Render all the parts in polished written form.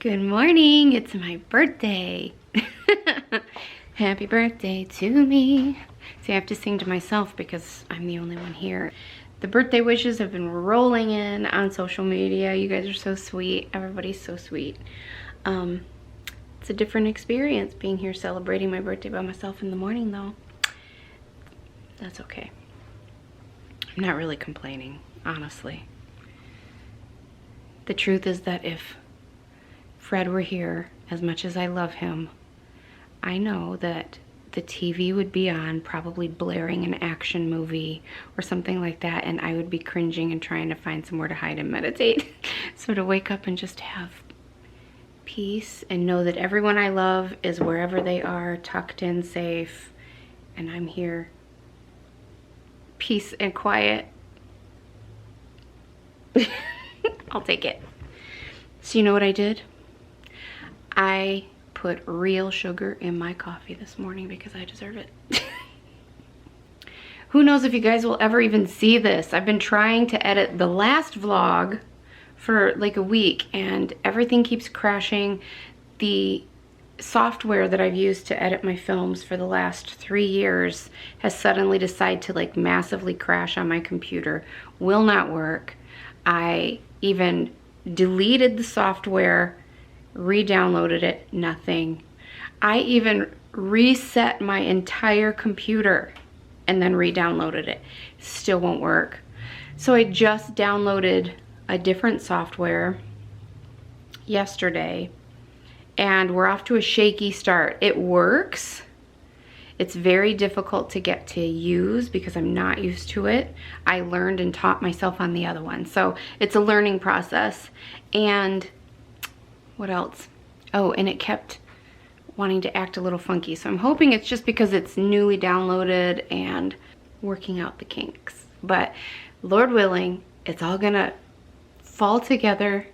Good morning, it's my birthday. Happy birthday to me. See, I have to sing to myself because I'm the only one here. The birthday wishes have been rolling in on social media. You guys are so sweet. Everybody's so sweet. It's a different experience being here celebrating my birthday by myself in the morning though. That's okay. I'm not really complaining, honestly. The truth is that if Fred were here, as much as I love him, I know that the TV would be on, probably blaring an action movie or something like that, and I would be cringing and trying to find somewhere to hide and meditate. So to wake up and just have peace and know that everyone I love is wherever they are, tucked in, safe, and I'm here, peace and quiet. I'll take it. So you know what I did? I put real sugar in my coffee this morning because I deserve it. Who knows if you guys will ever even see this. I've been trying to edit the last vlog for like a week and everything keeps crashing. The software that I've used to edit my films for the last 3 years has suddenly decided to like massively crash on my computer. Will not work. I even deleted the software, re-downloaded it, nothing. I even reset my entire computer and then re-downloaded it. Still won't work. So I just downloaded a different software yesterday and we're off to a shaky start. It works. It's very difficult to get to use because I'm not used to it. I learned and taught myself on the other one. So it's a learning process. And what else? Oh, and it kept wanting to act a little funky. So I'm hoping it's just because it's newly downloaded and working out the kinks. But Lord willing, it's all gonna fall together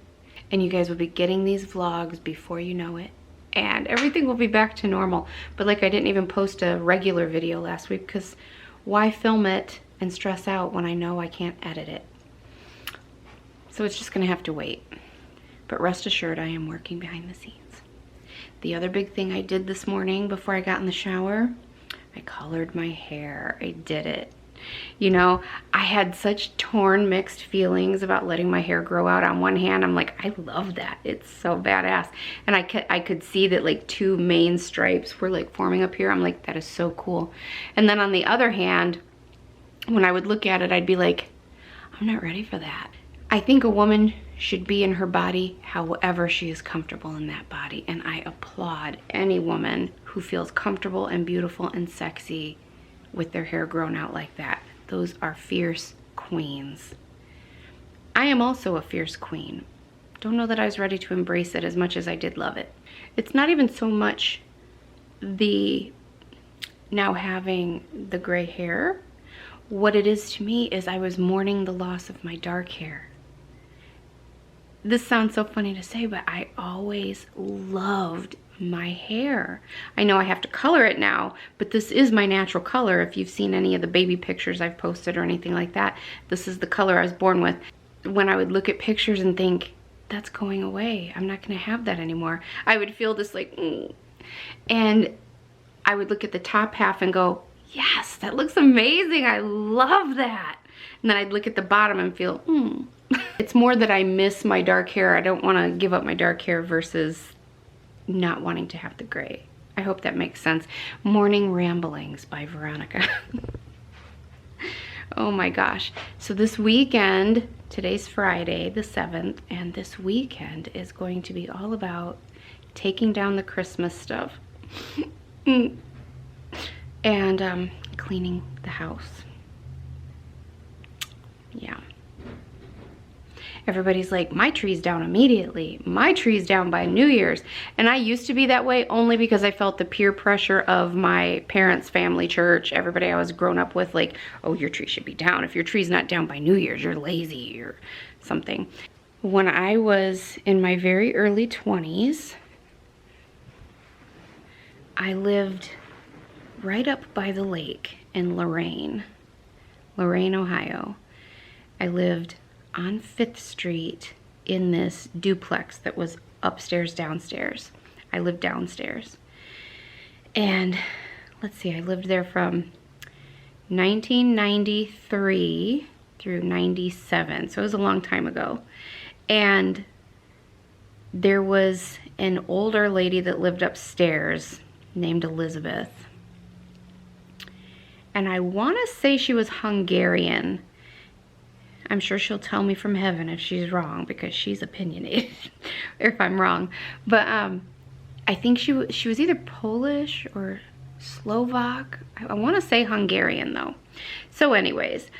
and you guys will be getting these vlogs before you know it. And everything will be back to normal. But like I didn't even post a regular video last week because why film it and stress out when I know I can't edit it? So it's just gonna have to wait. But rest assured, I am working behind the scenes. The other big thing I did this morning before I got in the shower, I colored my hair. I did it. You know, I had such torn, mixed feelings about letting my hair grow out. On one hand, I'm like, I love that. It's so badass. And I could see that like 2 main stripes were like forming up here. I'm like, that is so cool. And then on the other hand, when I would look at it, I'd be like, I'm not ready for that. I think a woman should be in her body however she is comfortable in that body. And I applaud any woman who feels comfortable and beautiful and sexy with their hair grown out like that. Those are fierce queens. I am also a fierce queen. Don't know that I was ready to embrace it as much as I did love it. It's not even so much the now having the gray hair. What it is to me is I was mourning the loss of my dark hair. This sounds so funny to say, but I always loved my hair. I know I have to color it now, but this is my natural color. If you've seen any of the baby pictures I've posted or anything like that, this is the color I was born with. When I would look at pictures and think, that's going away, I'm not gonna have that anymore, I would feel this like, and I would look at the top half and go, yes, that looks amazing, I love that. And then I'd look at the bottom and feel, It's more that I miss my dark hair. I don't wanna give up my dark hair versus not wanting to have the gray. I hope that makes sense. Morning Ramblings by Veronica. Oh my gosh. So this weekend, today's Friday the 7th, and this weekend is going to be all about taking down the Christmas stuff and cleaning the house. Yeah. Everybody's like, my tree's down immediately. My tree's down by New Year's. And I used to be that way only because I felt the peer pressure of my parents' family church. Everybody I was grown up with, like, oh, your tree should be down. If your tree's not down by New Year's, you're lazy or something. When I was in my very early 20s, I lived right up by the lake in Lorain, Ohio. I lived on 5th Street in this duplex that was upstairs, downstairs. I lived downstairs. And let's see, I lived there from 1993 through 97. So it was a long time ago. And there was an older lady that lived upstairs named Elizabeth. And I want to say she was Hungarian. I'm sure she'll tell me from heaven if she's wrong, because she's opinionated if I'm wrong. But I think she was either Polish or Slovak. I want to say Hungarian though. So anyways,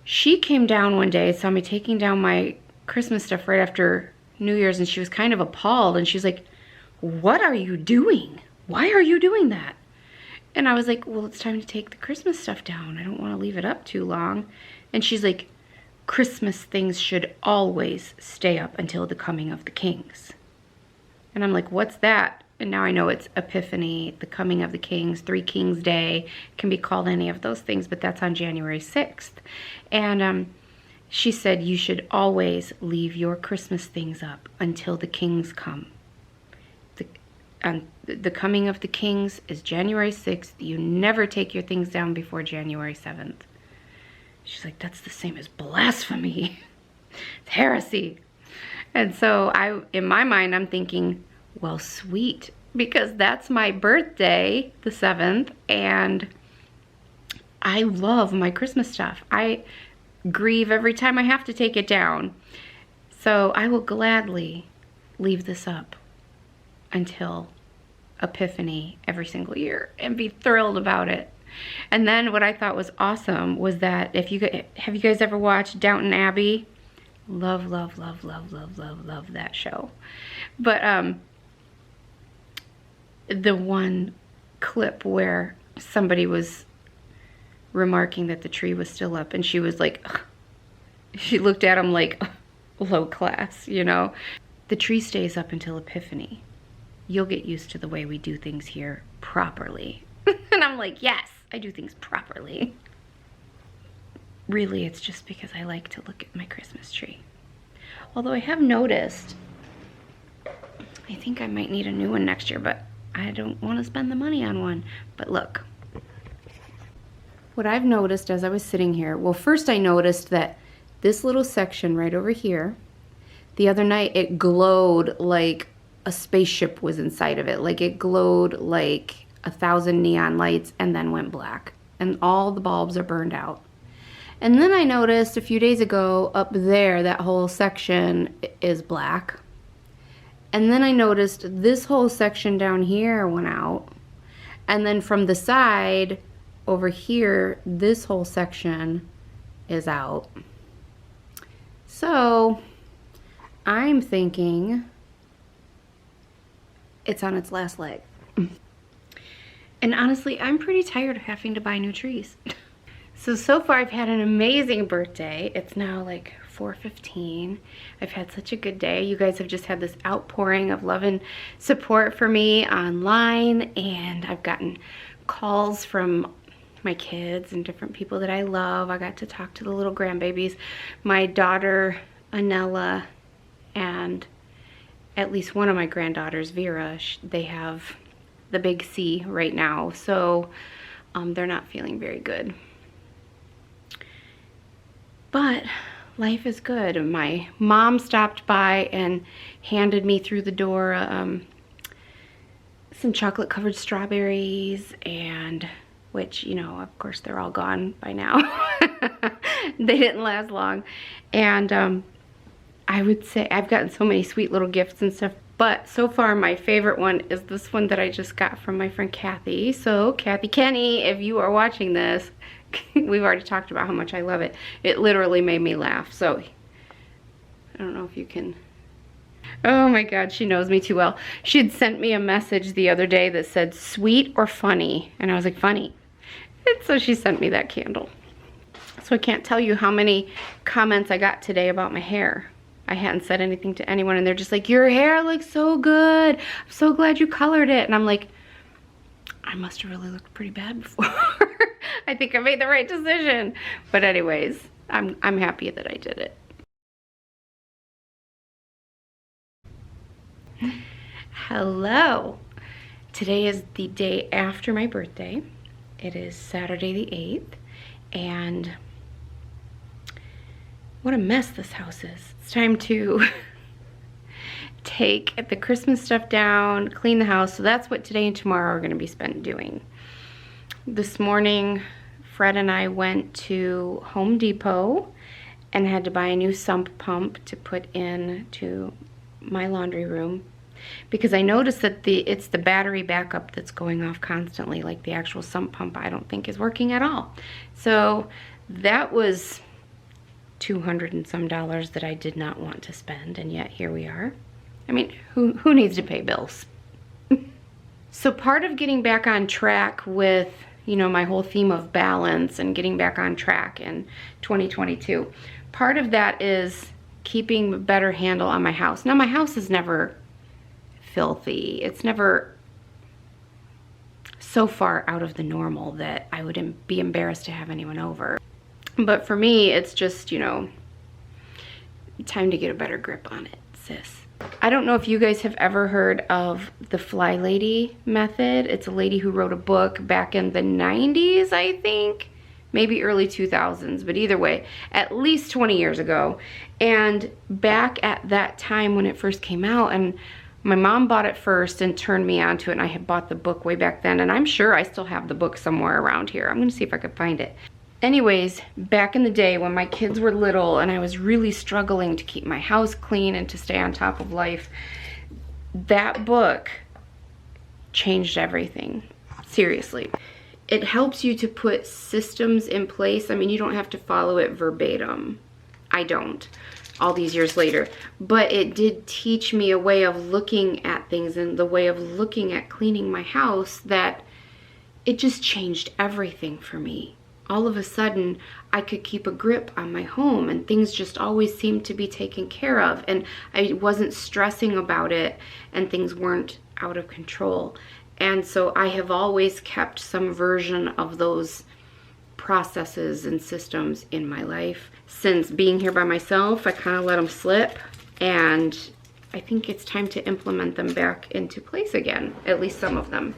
she came down one day, saw me taking down my Christmas stuff right after New Year's, and she was kind of appalled, and she's like, "What are you doing? Why are you doing that?" And I was like, "Well, it's time to take the Christmas stuff down. I don't want to leave it up too long." And she's like, "Christmas things should always stay up until the coming of the kings." And I'm like, "What's that?" And now I know it's Epiphany, the coming of the kings, Three Kings Day. It can be called any of those things, but that's on January 6th. And she said, "You should always leave your Christmas things up until the kings come. The coming of the kings is January 6th. You never take your things down before January 7th. She's like, "That's the same as blasphemy. It's heresy." And so in my mind, I'm thinking, well, sweet, because that's my birthday, the 7th, and I love my Christmas stuff. I grieve every time I have to take it down. So I will gladly leave this up until Epiphany every single year and be thrilled about it. And then what I thought was awesome was that have you guys ever watched Downton Abbey? Love, love, love, love, love, love, love that show. But the one clip where somebody was remarking that the tree was still up, and she was like, ugh. She looked at him like, low class, you know. The tree stays up until Epiphany. You'll get used to the way we do things here properly. And I'm like, yes, I do things properly. Really, it's just because I like to look at my Christmas tree. Although I have noticed, I think I might need a new one next year, but I don't want to spend the money on one. But look, what I've noticed as I was sitting here, well, first I noticed that this little section right over here, the other night it glowed like a spaceship was inside of it. Like it glowed like 1,000 neon lights and then went black. And all the bulbs are burned out. And then I noticed a few days ago up there, that whole section is black. And then I noticed this whole section down here went out. And then from the side over here, this whole section is out. So I'm thinking it's on its last leg. And honestly, I'm pretty tired of having to buy new trees. So far I've had an amazing birthday. It's now like 4:15. I've had such a good day. You guys have just had this outpouring of love and support for me online, and I've gotten calls from my kids and different people that I love. I got to talk to the little grandbabies, my daughter Anella, and at least one of my granddaughters, Vera. They have the big C right now, so they're not feeling very good. But life is good. My mom stopped by and handed me through the door some chocolate covered strawberries, and which, you know, of course they're all gone by now. They didn't last long. And I would say I've gotten so many sweet little gifts and stuff, but so far my favorite one is this one that I just got from my friend Kathy. So Kathy Kenny, if you are watching this, we've already talked about how much I love it. It literally made me laugh. So I don't know if you can. Oh my God, she knows me too well. She had sent me a message the other day that said sweet or funny, and I was like, funny. And so she sent me that candle. So I can't tell you how many comments I got today about my hair. I hadn't said anything to anyone, and they're just like, your hair looks so good. I'm so glad you colored it. And I'm like, I must have really looked pretty bad before. I think I made the right decision. But anyways, I'm happy that I did it. Hello. Today is the day after my birthday. It is Saturday the 8th, and what a mess this house is. It's time to take the Christmas stuff down, clean the house. So that's what today and tomorrow are going to be spent doing. This morning, Fred and I went to Home Depot and had to buy a new sump pump to put in to my laundry room, because I noticed that it's the battery backup that's going off constantly. Like the actual sump pump I don't think is working at all. So that was $200 and some that I did not want to spend, and yet here we are. I mean, who needs to pay bills? So part of getting back on track with, you know, my whole theme of balance and getting back on track in 2022, part of that is keeping a better handle on my house. Now, my house is never filthy. It's never so far out of the normal that I would be embarrassed to have anyone over. But for me, it's just, you know, time to get a better grip on it, sis. I don't know if you guys have ever heard of the FlyLady method. It's a lady who wrote a book back in the 90s, I think. Maybe early 2000s, but either way, at least 20 years ago. And back at that time when it first came out, and my mom bought it first and turned me on to it, and I had bought the book way back then, and I'm sure I still have the book somewhere around here. I'm gonna see if I could find it. Anyways, back in the day when my kids were little and I was really struggling to keep my house clean and to stay on top of life, that book changed everything. Seriously. It helps you to put systems in place. I mean, you don't have to follow it verbatim. I don't, all these years later. But it did teach me a way of looking at things and the way of looking at cleaning my house that it just changed everything for me. All of a sudden, I could keep a grip on my home and things just always seemed to be taken care of, and I wasn't stressing about it and things weren't out of control. And so I have always kept some version of those processes and systems in my life. Since being here by myself, I kind of let them slip, and I think it's time to implement them back into place again, at least some of them.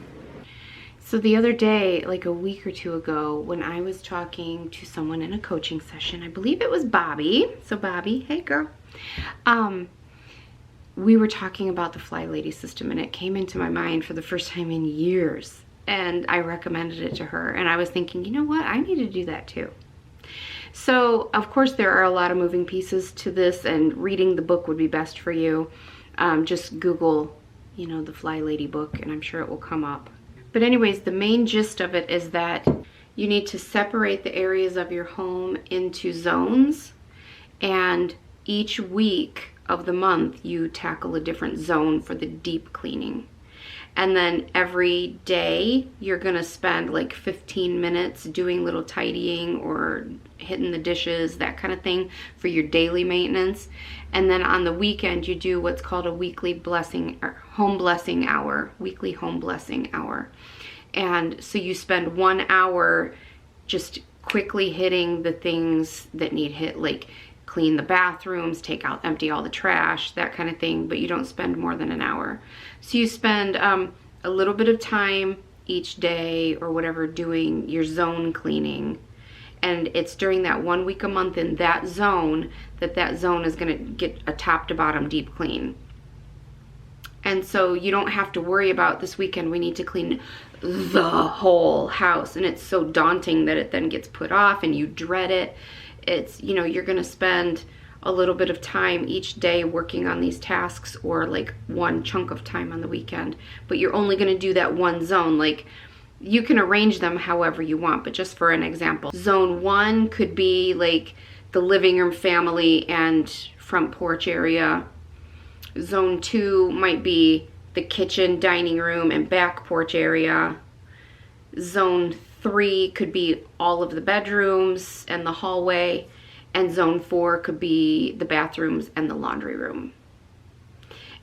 So the other day, like a week or two ago, when I was talking to someone in a coaching session, I believe it was Bobby. So Bobby, hey girl. We were talking about the FlyLady system, and it came into my mind for the first time in years. And I recommended it to her, and I was thinking, you know what? I need to do that too. So of course there are a lot of moving pieces to this, and reading the book would be best for you. Just Google, you know, the FlyLady book, and I'm sure it will come up. But anyways, the main gist of it is that you need to separate the areas of your home into zones, and each week of the month you tackle a different zone for the deep cleaning. And then every day you're gonna spend like 15 minutes doing little tidying or hitting the dishes, that kind of thing, for your daily maintenance. And then on the weekend you do what's called a weekly blessing or home blessing hour, weekly home blessing hour. And so you spend 1 hour just quickly hitting the things that need hit, like clean the bathrooms, empty all the trash, that kind of thing, but you don't spend more than an hour. So you spend a little bit of time each day or whatever doing your zone cleaning, and it's during that 1 week a month in that zone that zone is gonna get a top to bottom deep clean. And so you don't have to worry about this weekend we need to clean the whole house, and it's so daunting that it then gets put off and you dread it. It's, you know, you're gonna spend a little bit of time each day working on these tasks, or like one chunk of time on the weekend, but you're only gonna do that one zone. Like, you can arrange them however you want, but just for an example, zone 1 could be like the living room, family, and front porch area. Zone 2 might be the kitchen, dining room, and back porch area. Zone 3 could be all of the bedrooms and the hallway, and zone 4 could be the bathrooms and the laundry room.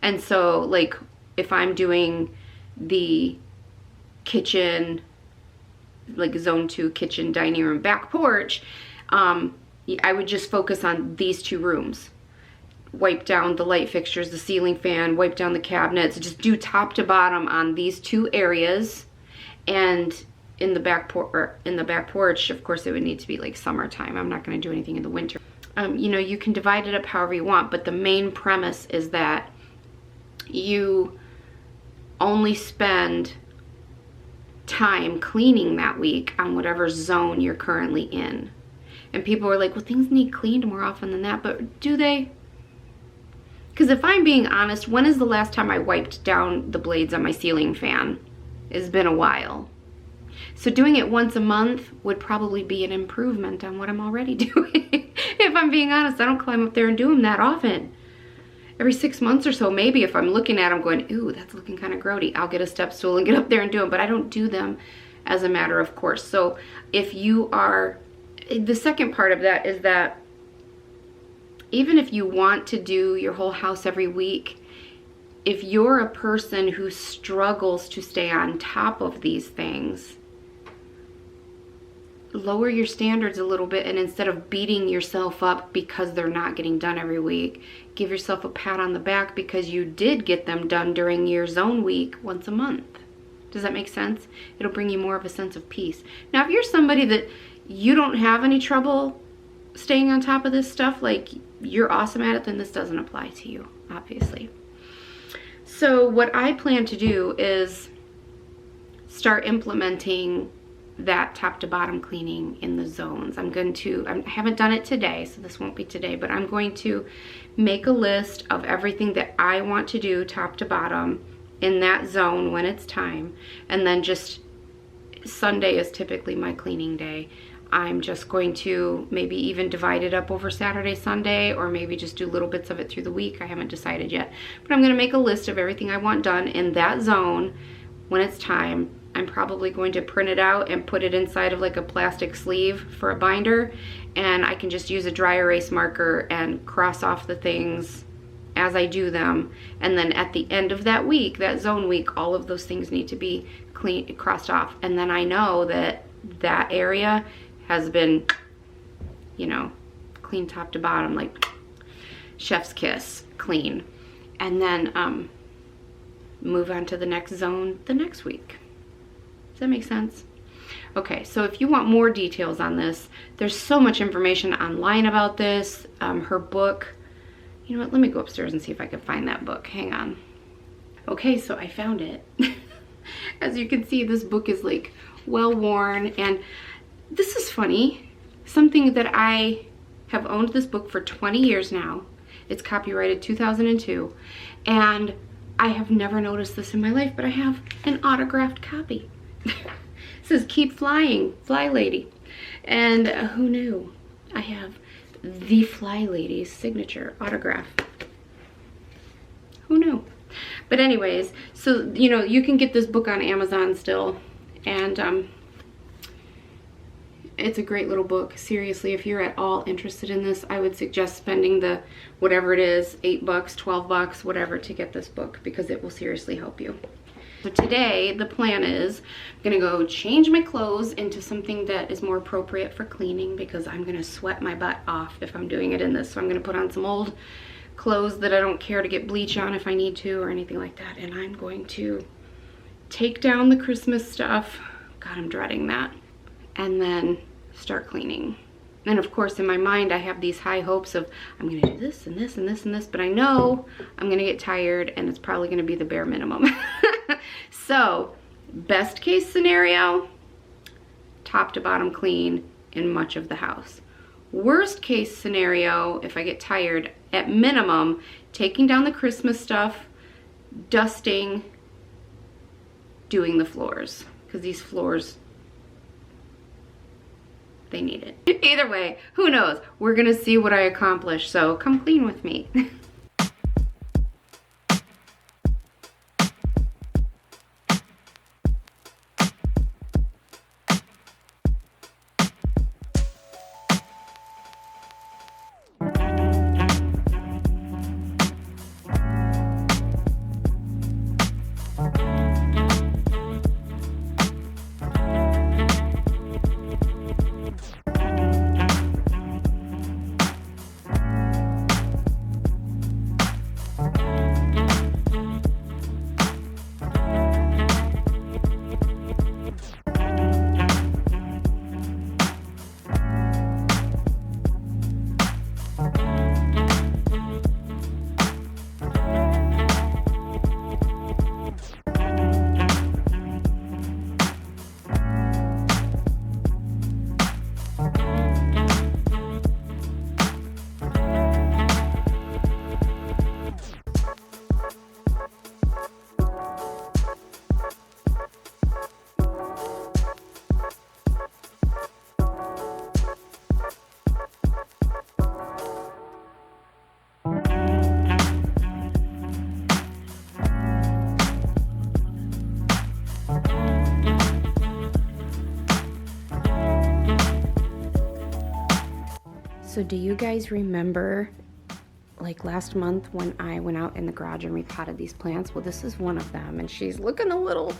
And so, like, if I'm doing the kitchen, like zone 2, kitchen, dining room, back porch, I would just focus on these 2 rooms. wipe down the light fixtures, the ceiling fan, wipe down the cabinets, just do top to bottom on these 2 areas. And in the back porch, of course, it would need to be like summertime. I'm not going to do anything in the winter. You know, you can divide it up however you want, but the main premise is that you only spend time cleaning that week on whatever zone you're currently in. And people are like, well, things need cleaned more often than that, but do they? Because if I'm being honest, when is the last time I wiped down the blades on my ceiling fan? It's been a while. So doing it once a month would probably be an improvement on what I'm already doing. If I'm being honest, I don't climb up there and do them that often. Every 6 months or so, maybe, if I'm looking at them going, ooh, that's looking kind of grody, I'll get a step stool and get up there and do them, but I don't do them as a matter of course. So if you are, the second part of that is that even if you want to do your whole house every week, if you're a person who struggles to stay on top of these things, lower your standards a little bit, and instead of beating yourself up because they're not getting done every week, give yourself a pat on the back because you did get them done during your zone week once a month. Does that make sense? It'll bring you more of a sense of peace. Now, if you're somebody that you don't have any trouble staying on top of this stuff, like you're awesome at it, then this doesn't apply to you, obviously. So what I plan to do is start implementing that top to bottom cleaning in the zones. I haven't done it today, so this won't be today, but I'm going to make a list of everything that I want to do top to bottom in that zone when it's time. And then just Sunday is typically my cleaning day. I'm just going to maybe even divide it up over Saturday, Sunday, or maybe just do little bits of it through the week. I haven't decided yet, but I'm going to make a list of everything I want done in that zone when it's time. I'm probably going to print it out and put it inside of like a plastic sleeve for a binder, and I can just use a dry erase marker and cross off the things as I do them. And then at the end of that week, that zone week, all of those things need to be crossed off. And then I know that that area has been, you know, clean top to bottom, like chef's kiss, clean. And then move on to the next zone the next week. Does that make sense? Okay, so if you want more details on this, there's so much information online about this. Her book, you know what, let me go upstairs and see if I can find that book. Hang on. Okay, so I found it. As you can see, this book is like well worn, and this is funny. Something that I have owned this book for 20 years now. It's copyrighted 2002, and I have never noticed this in my life, but I have an autographed copy. It says, "Keep flying, FlyLady." And who knew? I have the FlyLady's signature autograph. Who knew? But anyways, so, you know, you can get this book on Amazon still, and it's a great little book. Seriously, if you're at all interested in this, I would suggest spending the, whatever it is, $8, $12, whatever, to get this book, because it will seriously help you. So today, the plan is I'm gonna go change my clothes into something that is more appropriate for cleaning, because I'm gonna sweat my butt off if I'm doing it in this. So I'm gonna put on some old clothes that I don't care to get bleach on if I need to or anything like that. And I'm going to take down the Christmas stuff. God, I'm dreading that. And then start cleaning. And of course, in my mind, I have these high hopes of I'm gonna do this and this and this and this, but I know I'm gonna get tired and it's probably gonna be the bare minimum. So, best case scenario, top to bottom clean in much of the house. Worst case scenario, if I get tired, at minimum, taking down the Christmas stuff, dusting, doing the floors, because these floors, they need it. Either way, who knows? We're gonna see what I accomplish, so come clean with me. So do you guys remember like last month when I went out in the garage and repotted these plants? Well, this is one of them, and she's looking a little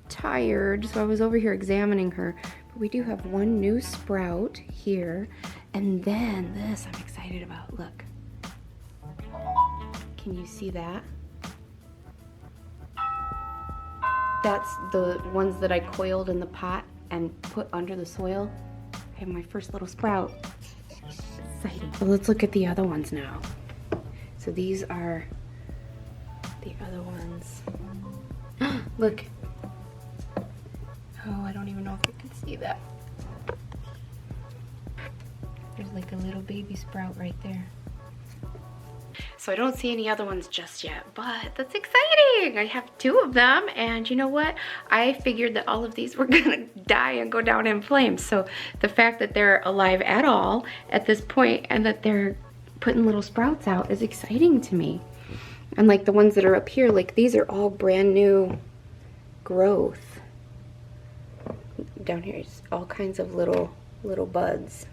tired, so I was over here examining her. But we do have one new sprout here, and then this I'm excited about. Look, can you see that? That's the ones that I coiled in the pot and put under the soil. I have my first little sprout. Exciting. Well, let's look at the other ones now. So these are the other ones. Look. Oh, I don't even know if you can see that. There's like a little baby sprout right there. So I don't see any other ones just yet, but that's exciting. I have two of them, and you know what? I figured that all of these were gonna die and go down in flames. So the fact that they're alive at all at this point and that they're putting little sprouts out is exciting to me. And like the ones that are up here, like these are all brand new growth. Down here, it's all kinds of little buds.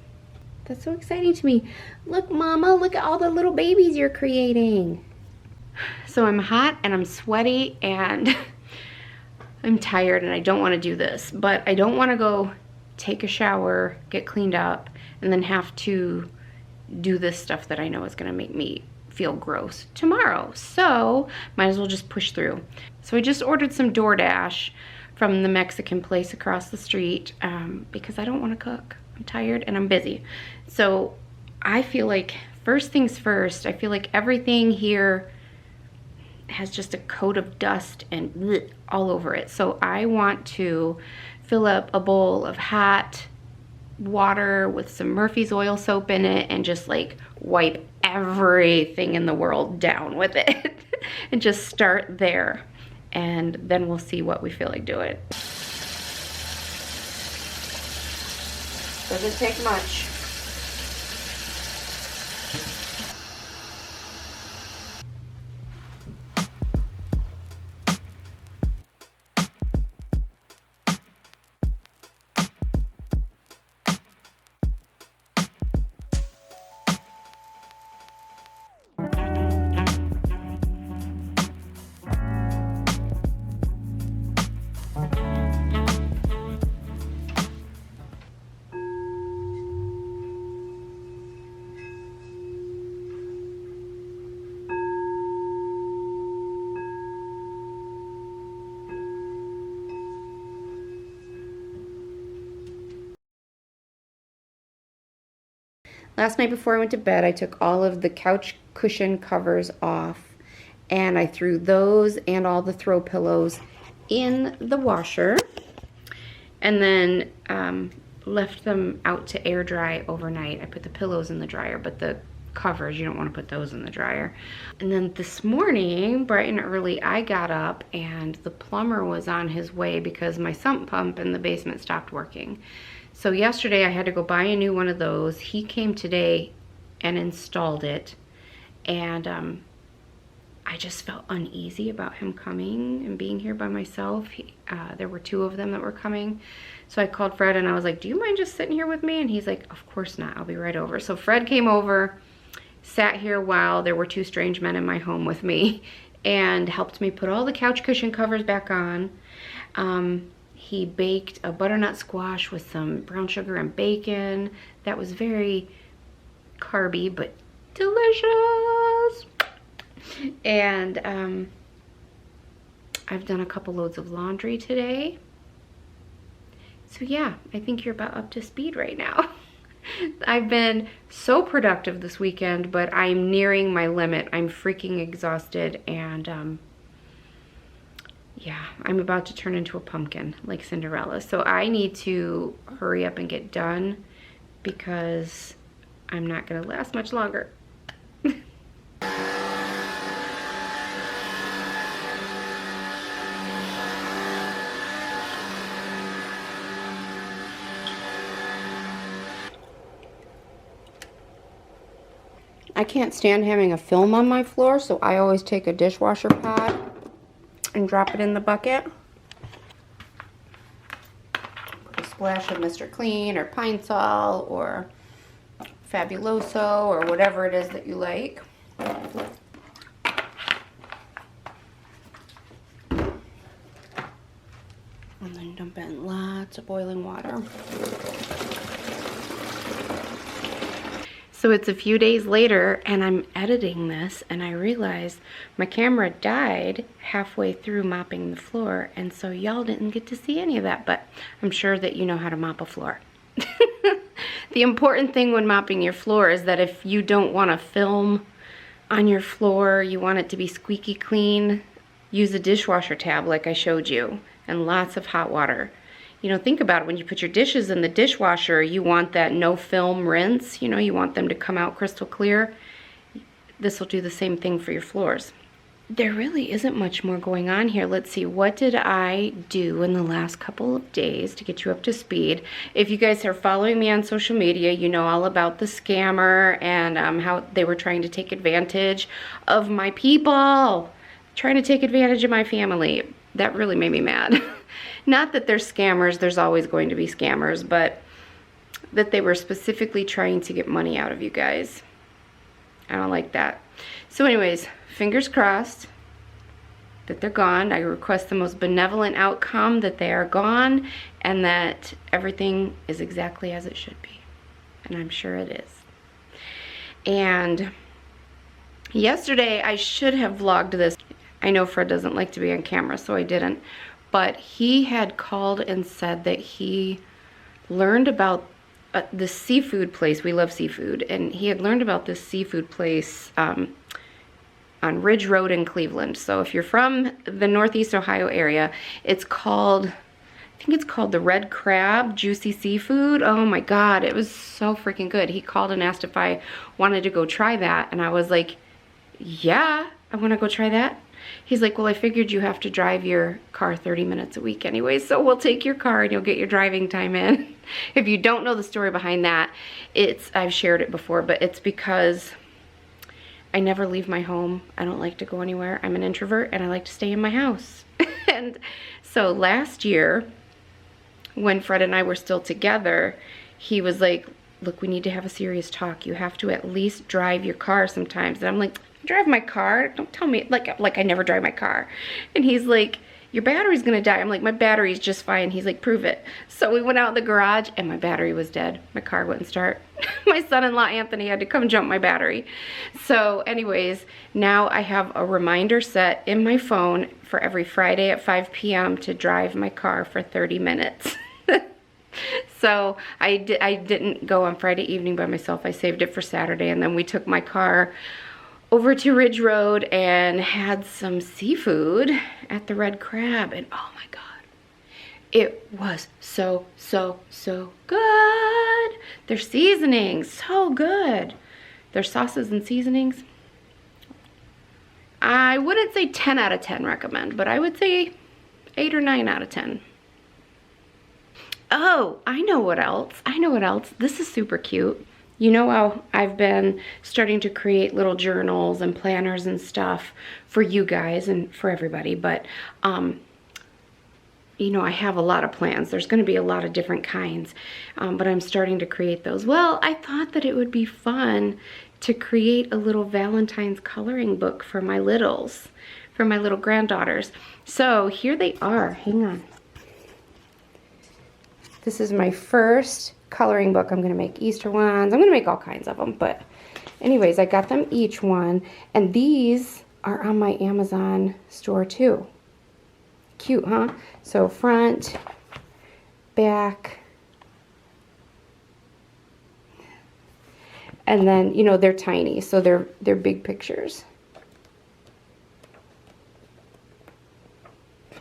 That's so exciting to me. Look, Mama, look at all the little babies you're creating. So I'm hot and I'm sweaty and I'm tired and I don't want to do this, but I don't want to go take a shower, get cleaned up, and then have to do this stuff that I know is going to make me feel gross tomorrow. So might as well just push through. So I just ordered some DoorDash from the Mexican place across the street because I don't want to cook. I'm tired and I'm busy. So I feel like first things first, I feel like everything here has just a coat of dust and bleh, all over it. So I want to fill up a bowl of hot water with some Murphy's oil soap in it and just like wipe everything in the world down with it and just start there. And then we'll see what we feel like doing. Doesn't take much. Last night before I went to bed, I took all of the couch cushion covers off and I threw those and all the throw pillows in the washer and then left them out to air dry overnight. I put the pillows in the dryer, but the covers, you don't want to put those in the dryer. And then this morning, bright and early, I got up and the plumber was on his way because my sump pump in the basement stopped working. So yesterday I had to go buy a new one of those. He came today and installed it, and I just felt uneasy about him coming and being here by myself. There were two of them that were coming. So I called Fred and I was like, do you mind just sitting here with me? And he's like, of course not, I'll be right over. So Fred came over, sat here while there were two strange men in my home with me and helped me put all the couch cushion covers back on. He baked a butternut squash with some brown sugar and bacon. That was very carby, but delicious. And I've done a couple loads of laundry today. So yeah, I think you're about up to speed right now. I've been so productive this weekend, but I'm nearing my limit. I'm freaking exhausted, and yeah, I'm about to turn into a pumpkin like Cinderella. So I need to hurry up and get done because I'm not gonna last much longer. I can't stand having a film on my floor, so I always take a dishwasher pad and drop it in the bucket. Put a splash of Mr. Clean or Pine Sol or Fabuloso or whatever it is that you like. And then dump in lots of boiling water. So it's a few days later and I'm editing this and I realize my camera died halfway through mopping the floor, and so y'all didn't get to see any of that, but I'm sure that you know how to mop a floor. The important thing when mopping your floor is that if you don't want to film on your floor, you want it to be squeaky clean, use a dishwasher tab like I showed you, and lots of hot water. You know, think about it. When you put your dishes in the dishwasher, you want that no film rinse. You know, you want them to come out crystal clear. This will do the same thing for your floors. There really isn't much more going on here. Let's see, what did I do in the last couple of days to get you up to speed? If you guys are following me on social media, you know all about the scammer and how they were trying to take advantage of my people, trying to take advantage of my family. That really made me mad. Not that they're scammers, there's always going to be scammers, but that they were specifically trying to get money out of you guys. I don't like that. So anyways, fingers crossed that they're gone. I request the most benevolent outcome, that they are gone and that everything is exactly as it should be. And I'm sure it is. And yesterday I should have vlogged this. I know Fred doesn't like to be on camera, so I didn't. But he had called and said that he learned about the seafood place. We love seafood. And he had learned about this seafood place on Ridge Road in Cleveland. So if you're from the Northeast Ohio area, it's called, I think it's called the Red Crab Juicy Seafood. Oh my God, it was so freaking good. He called and asked if I wanted to go try that. And I was like, yeah, I want to go try that. He's like, well, I figured you have to drive your car 30 minutes a week anyway, so we'll take your car and you'll get your driving time in. If you don't know the story behind that, I've shared it before, but it's because I never leave my home. I don't like to go anywhere. I'm an introvert and I like to stay in my house. And so last year, when Fred and I were still together, he was like, look, we need to have a serious talk. You have to at least drive your car sometimes. And I'm like, drive my car? Don't tell me like I never drive my car. And he's like, your battery's gonna die. I'm like, my battery's just fine. He's like, prove it. So we went out in the garage and my battery was dead. My car wouldn't start. My son-in-law Anthony had to come jump my battery. So anyways, now I have a reminder set in my phone for every Friday at 5 p.m. to drive my car for 30 minutes. So I didn't go on Friday evening by myself. I saved it for Saturday, and then we took my car over to Ridge Road and had some seafood at the Red Crab, and oh my God, it was so good. Their seasonings, so good. Their sauces and seasonings, I wouldn't say 10 out of 10 recommend, but I would say 8 or 9 out of 10. Oh, I know what else. This is super cute. You know how I've been starting to create little journals and planners and stuff for you guys and for everybody, but you know, I have a lot of plans. There's going to be a lot of different kinds, but I'm starting to create those. Well, I thought that it would be fun to create a little Valentine's coloring book for my littles, for my little granddaughters. So here they are. Hang on. This is my first coloring book. I'm going to make Easter ones. I'm going to make all kinds of them. But anyways, I got them each one. And these are on my Amazon store too. Cute, huh? So front, back. And then, you know, they're tiny. So they're big pictures.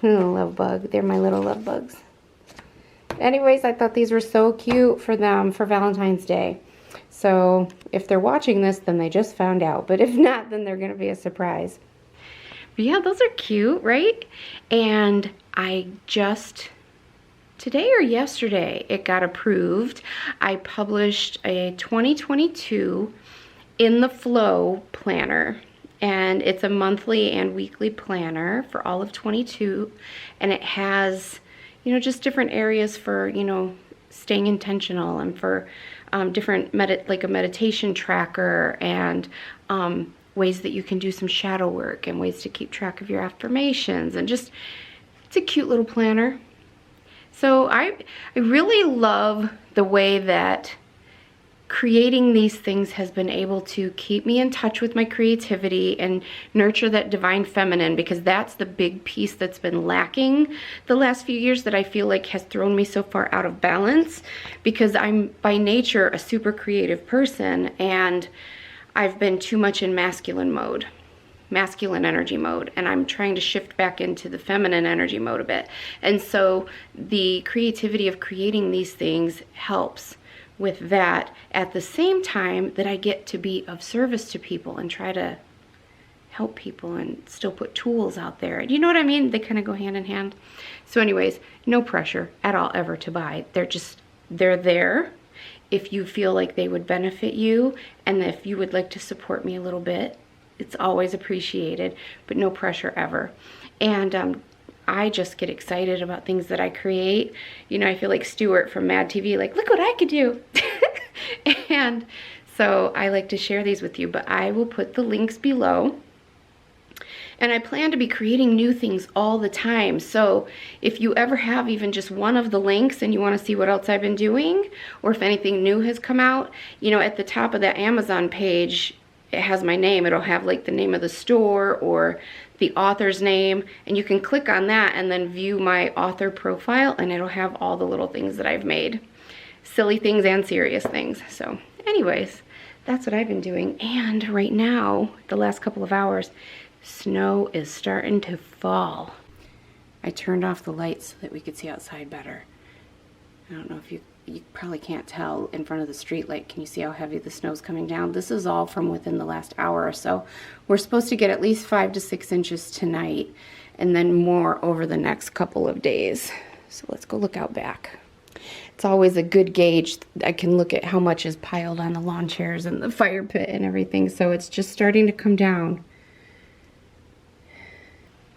Love bug. They're my little love bugs. Anyways, I thought these were so cute for them for Valentine's Day. So if they're watching this, then they just found out. But if not, then they're going to be a surprise. But yeah, those are cute, right? And I just, today or yesterday, it got approved. I published a 2022 In the Flow planner. And it's a monthly and weekly planner for all of 22. And it has, you know, just different areas for, you know, staying intentional and for different like a meditation tracker, and ways that you can do some shadow work, and ways to keep track of your affirmations, and just, it's a cute little planner. So I really love the way that creating these things has been able to keep me in touch with my creativity and nurture that divine feminine, because that's the big piece that's been lacking the last few years, that I feel like has thrown me so far out of balance, because I'm by nature a super creative person, and I've been too much in masculine energy mode, and I'm trying to shift back into the feminine energy mode a bit. And so the creativity of creating these things helps with that, at the same time that I get to be of service to people and try to help people and still put tools out there. You know what I mean? They kind of go hand in hand. So anyways, no pressure at all ever to buy. They're there if you feel like they would benefit you, and if you would like to support me a little bit. It's always appreciated, but no pressure ever. And I just get excited about things that I create. You know, I feel like Stuart from Mad TV, like, look what I could do. And so I like to share these with you, but I will put the links below. And I plan to be creating new things all the time. So if you ever have even just one of the links and you want to see what else I've been doing, or if anything new has come out, you know, at the top of the Amazon page, it has my name. It'll have like the name of the store or the author's name, and you can click on that and then view my author profile, and it'll have all the little things that I've made. Silly things and serious things. So anyways, that's what I've been doing. And right now, the last couple of hours, snow is starting to fall. I turned off the lights so that we could see outside better. I don't know if you probably can't tell in front of the street light. Can you see how heavy the snow's coming down? This is all from within the last hour or so. We're supposed to get at least 5 to 6 inches tonight, and then more over the next couple of days. So let's go look out back. It's always a good gauge. I can look at how much is piled on the lawn chairs and the fire pit and everything. So it's just starting to come down.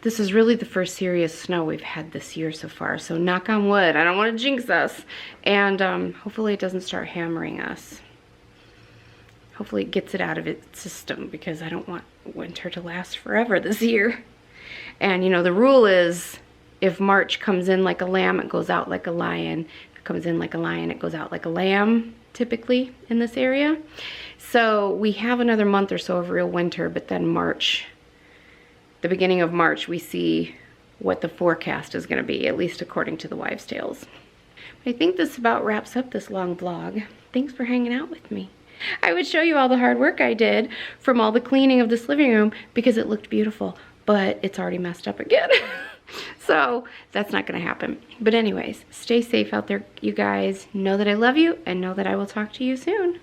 This is really the first serious snow we've had this year so far, so knock on wood. I don't want to jinx us. And hopefully it doesn't start hammering us. Hopefully it gets it out of its system, because I don't want winter to last forever this year. And you know, the rule is, if March comes in like a lamb, it goes out like a lion. If it comes in like a lion, it goes out like a lamb, typically in this area. So we have another month or so of real winter, but then March, the beginning of March, we see what the forecast is going to be, at least according to the wives' tales. I think this about wraps up this long vlog. Thanks for hanging out with me. I would show you all the hard work I did from all the cleaning of this living room, because it looked beautiful, but it's already messed up again. So that's not going to happen. But anyways, stay safe out there, you guys. Know that I love you, and know that I will talk to you soon.